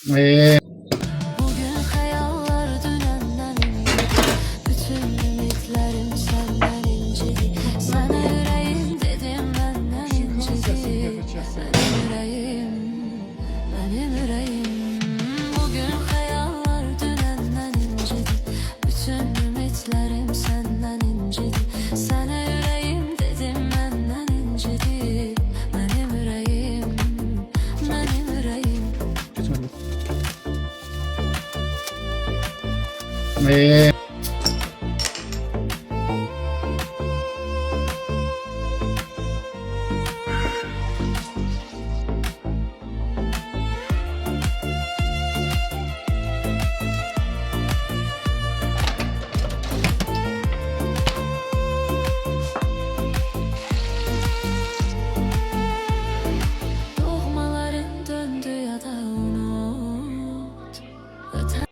Ve Bugün hayaller dünenden bütün ümitlerim senden incidi. Sana yüreğim dedim benden incidi. Benim yüreğim, benim yüreğim. Bugün hayaller dünenden incidi. Bütün ümitlerim senden incidi. Sana yüreğim dedim benden incidi. Benim yüreğim, benim yüreğim. ve Doğmaların döndü ya da unut. Öten